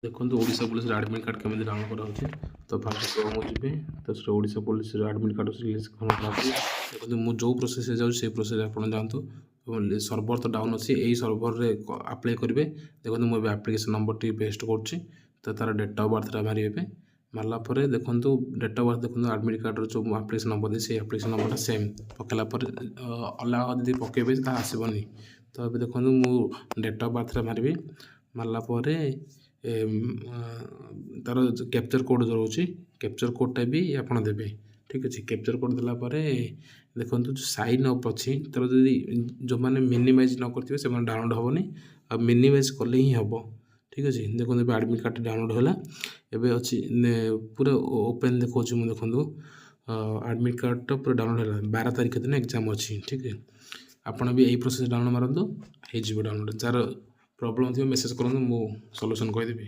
देखो Odisha police admit card केमी download कराऊँचे तो फास्ट क्रोम जी तो ओडिशा पुलिस आडमिट कार्ड देखो मुझे जो प्रोसेस जाऊँ से प्रोसेस आप जातु सर्वर तो डाउन अच्छी यही सर्वर रे अप्लाई करेंगे। देखो मुझे आप्लिकेसन नंबर टी पेस्ट कर तो तार डेट ऑफ बर्थ मारे मारला देखो डेट ऑफ बर्थ देखो आडमिट कार्ड जो आप्लिकेसन नंबर से आप्लिकेसन नंबर सेम पकेला अलग जब पकेबे आसबनी तो ये देखो मुझे डेट ऑफ बर्थ मारे मारला तार कैप्चर कोड जो रोचे कैप्चर कोडटा भी आप देवे ठीक अच्छे। कैप्चर कोड देलापर देखो जो साइन अप अच्छी तार जो मैंने मिनिमाइज न करते से डाउनलोड हेनी आ मिनिमाइज कले ही हम ठीक अच्छे। देखो आडमिट कार्ड डाउनलोड है एवं अच्छी पूरा ओपन देखो मुझे देखो आडमिट कार्ड पूरा डाउनलोड है 12 तारीख दिन एग्जाम अच्छी ठीक है। आपड़ भी यही प्रोसेस डाउनलोड मारतु हो डाउनलोड जार प्रॉब्लम थी मेसेज करूँ मु सॉल्यूशन कहीदेवी।